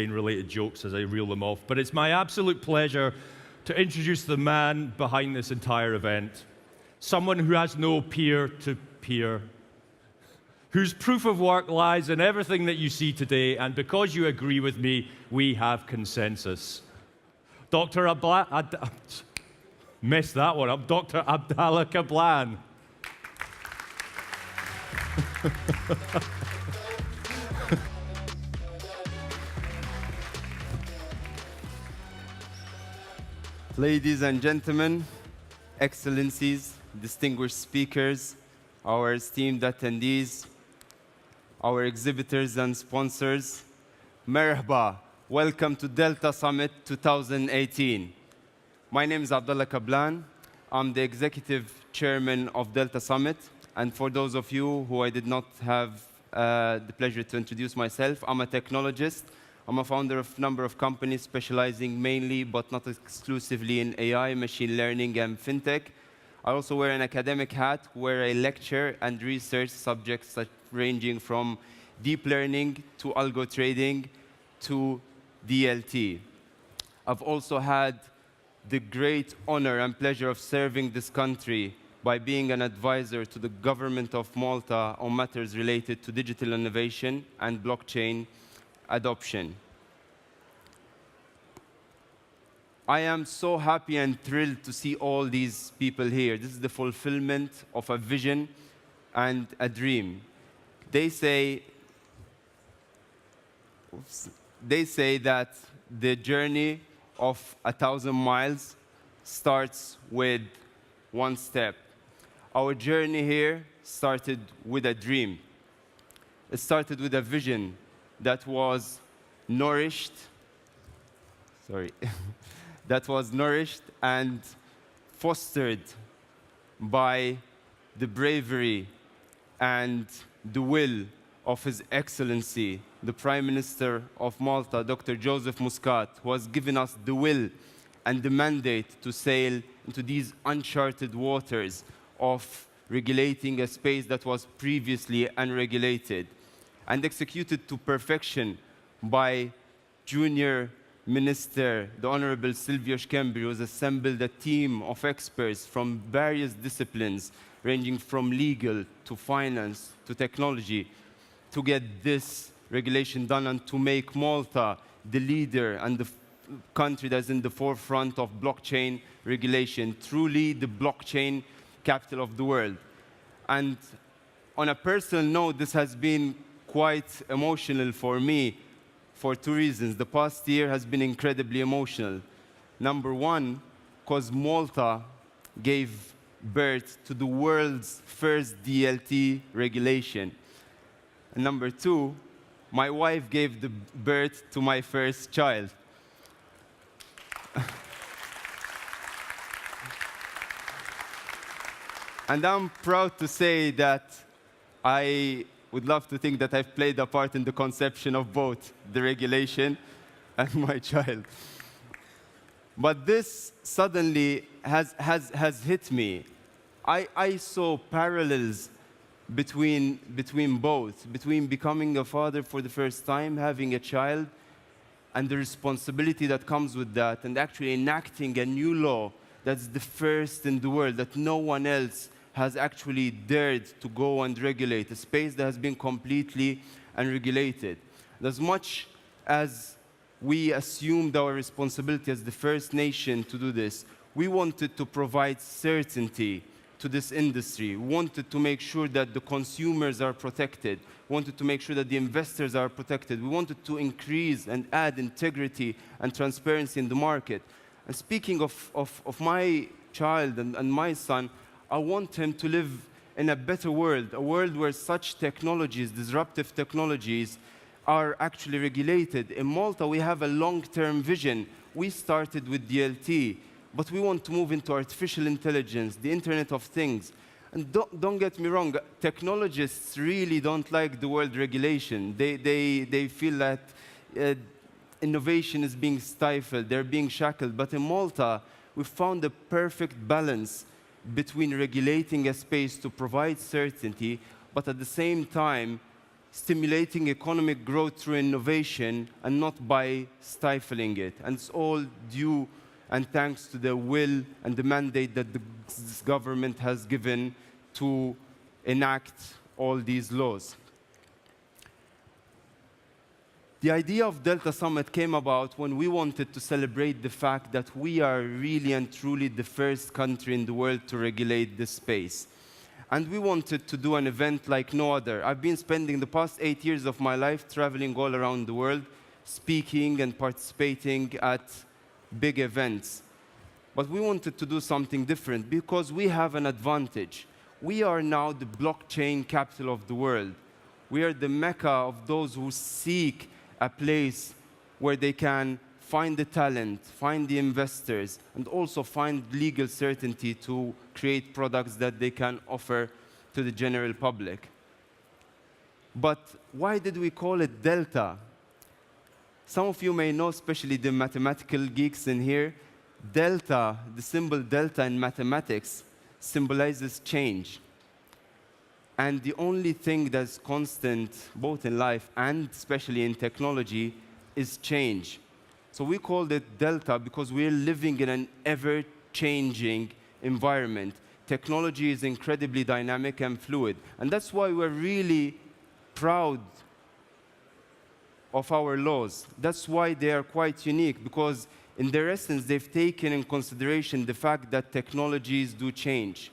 blockchain-related jokes as I reel them off. But it's my absolute pleasure to introduce the man behind this entire event. Someone who has no peer-to-peer, whose proof of work lies in everything that you see today, and because you agree with me, we have consensus. Dr. Messed that one up. Dr. Abdalla Kablan. Ladies and gentlemen, excellencies, distinguished speakers, our esteemed attendees, our exhibitors and sponsors, merhaba, welcome to Delta Summit 2018. My name is Abdalla Kablan. I'm the executive chairman of Delta Summit. And for those of you who I did not have the pleasure to introduce myself, I'm a technologist. I'm a founder of a number of companies specializing mainly, but not exclusively, in AI, machine learning, and fintech. I also wear an academic hat where I lecture and research subjects ranging from deep learning to algo trading to DLT. I've also had the great honor and pleasure of serving this country by being an advisor to the government of Malta on matters related to digital innovation and blockchain adoption. I am so happy and thrilled to see all these people here. This is the fulfillment of a vision and a dream. They say that the journey of 1,000 miles starts with one step. Our journey here started with a dream. It started with a vision that was nourished, that was nourished and fostered by the bravery and the will of His Excellency, the Prime Minister of Malta, Dr. Joseph Muscat, who has given us the will and the mandate to sail into these uncharted waters of regulating a space that was previously unregulated, and executed to perfection by Junior Minister, the Honorable Silvio Schembri, who has assembled a team of experts from various disciplines, ranging from legal to finance to technology, to get this regulation done and to make Malta the leader and the country that's in the forefront of blockchain regulation, truly the blockchain capital of the world. And on a personal note, this has been quite emotional for me for two reasons. The past year has been incredibly emotional. Number one, because Malta gave birth to the world's first DLT regulation. And number two, my wife gave the birth to my first child. And I'm proud to say that I would love to think that I've played a part in the conception of both the regulation and my child. But this suddenly has hit me. I saw parallels between both, between becoming a father for the first time, having a child, and the responsibility that comes with that, and actually enacting a new law that's the first in the world, that no one else has actually dared to go and regulate, a space that has been completely unregulated. As much as we assumed our responsibility as the first nation to do this, we wanted to provide certainty to this industry. We wanted to make sure that the consumers are protected. We wanted to make sure that the investors are protected. We wanted to increase and add integrity and transparency in the market. And speaking of my child and my son, I want him to live in a better world, a world where such technologies, disruptive technologies, are actually regulated. In Malta, we have a long-term vision. We started with DLT, but we want to move into artificial intelligence, the Internet of Things. And don't get me wrong, technologists really don't like the word regulation. They feel that innovation is being stifled, they're being shackled. But in Malta, we found the perfect balance between regulating a space to provide certainty, but at the same time, stimulating economic growth through innovation and not by stifling it. And it's all due and thanks to the will and the mandate that this government has given to enact all these laws. The idea of Delta Summit came about when we wanted to celebrate the fact that we are really and truly the first country in the world to regulate this space. And we wanted to do an event like no other. I've been spending the past 8 years of my life traveling all around the world, speaking and participating at big events. But we wanted to do something different because we have an advantage. We are now the blockchain capital of the world. We are the mecca of those who seek a place where they can find the talent, find the investors, and also find legal certainty to create products that they can offer to the general public. But why did we call it Delta? Some of you may know, especially the mathematical geeks in here, Delta, the symbol delta in mathematics, symbolizes change. And the only thing that's constant, both in life and especially in technology, is change. So we called it Delta because we're living in an ever-changing environment. Technology is incredibly dynamic and fluid. And that's why we're really proud of our laws. That's why they are quite unique, because in their essence, they've taken in consideration the fact that technologies do change.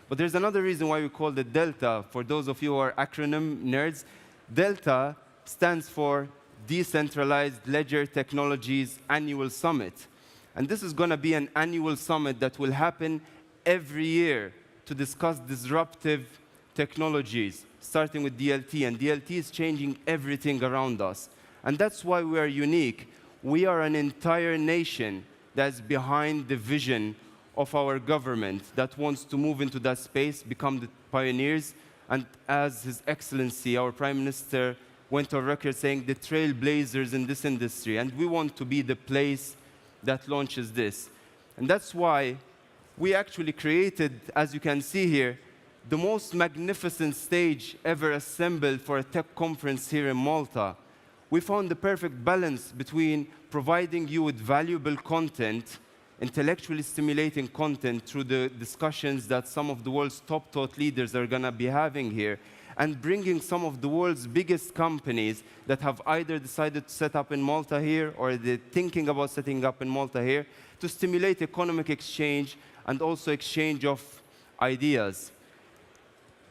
But there's another reason why we call it Delta. For those of you who are acronym nerds, Delta stands for Decentralized Ledger Technologies Annual Summit. And this is going to be an annual summit that will happen every year to discuss disruptive technologies, starting with DLT. And DLT is changing everything around us. And that's why we are unique. We are an entire nation that's behind the vision of our government that wants to move into that space, become the pioneers, and as His Excellency, our Prime Minister, went on record saying the trailblazers in this industry, and we want to be the place that launches this. And that's why we actually created, as you can see here, the most magnificent stage ever assembled for a tech conference here in Malta. We found the perfect balance between providing you with valuable content, intellectually stimulating content through the discussions that some of the world's top thought leaders are going to be having here, and bringing some of the world's biggest companies that have either decided to set up in Malta here or they're thinking about setting up in Malta here to stimulate economic exchange and also exchange of ideas.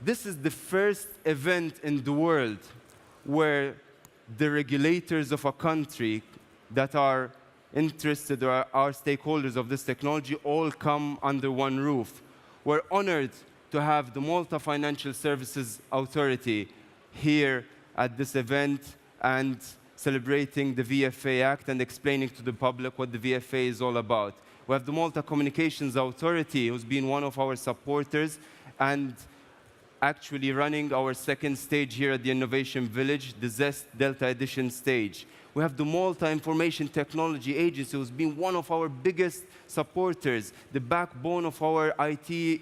This is the first event in the world where the regulators of a country that are interested or are stakeholders of this technology all come under one roof. We're honored to have the Malta Financial Services Authority here at this event and celebrating the VFA Act and explaining to the public what the VFA is all about. We have the Malta Communications Authority, who's been one of our supporters and actually running our second stage here at the Innovation Village, the ZEST Delta Edition stage. We have the Malta Information Technology Agency, who's been one of our biggest supporters, the backbone of our IT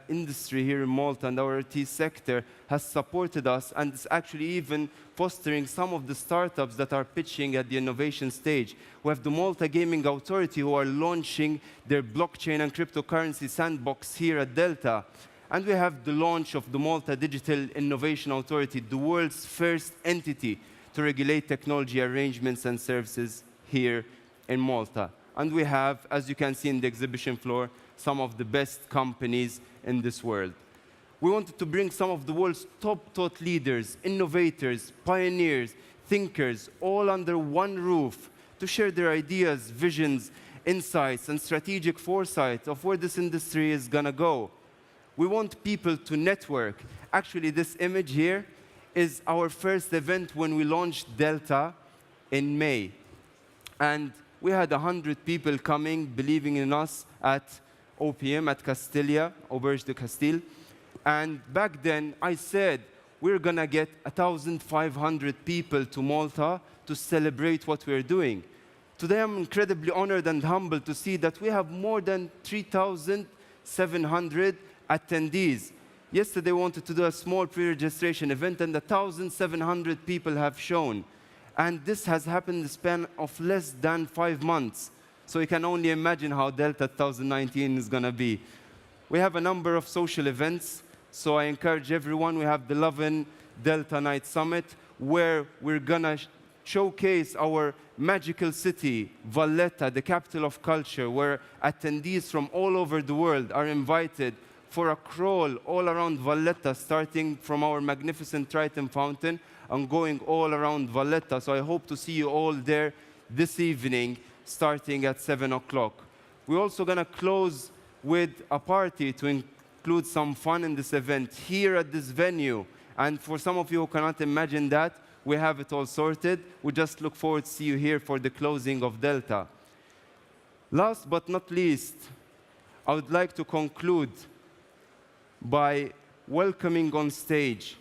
industry here in Malta, and our IT sector has supported us and is actually even fostering some of the startups that are pitching at the innovation stage. We have the Malta Gaming Authority, who are launching their blockchain and cryptocurrency sandbox here at Delta. And we have the launch of the Malta Digital Innovation Authority, the world's first entity to regulate technology arrangements and services here in Malta. And we have, as you can see in the exhibition floor, some of the best companies in this world. We wanted to bring some of the world's top thought leaders, innovators, pioneers, thinkers, all under one roof to share their ideas, visions, insights, and strategic foresight of where this industry is going to go. We want people to network. Actually, this image here is our first event when we launched Delta in May. And we had 100 people coming, believing in us at OPM, at Castilia, Auberge de Castile. And back then, I said, we're going to get 1,500 people to Malta to celebrate what we're doing. Today, I'm incredibly honored and humbled to see that we have more than 3,700 attendees. Yesterday, we wanted to do a small pre-registration event, and 1,700 people have shown. And this has happened in the span of less than 5 months. So you can only imagine how Delta 2019 is going to be. We have a number of social events, so I encourage everyone. We have the Lovin Delta Night Summit, where we're going to showcase our magical city, Valletta, the capital of culture, where attendees from all over the world are invited for a crawl all around Valletta, starting from our magnificent Triton Fountain and going all around Valletta. So I hope to see you all there this evening, starting at 7 o'clock. We're also going to close with a party to include some fun in this event here at this venue. And for some of you who cannot imagine that, we have it all sorted. We just look forward to see you here for the closing of Delta. Last but not least, I would like to conclude by welcoming on stage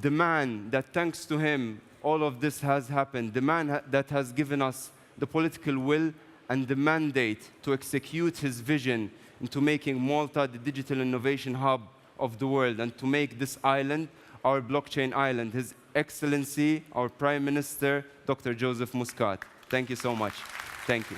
the man that, thanks to him, all of this has happened, the man that has given us the political will and the mandate to execute his vision into making Malta the digital innovation hub of the world and to make this island our blockchain island. His Excellency, our Prime Minister, Dr. Joseph Muscat. Thank you so much. Thank you.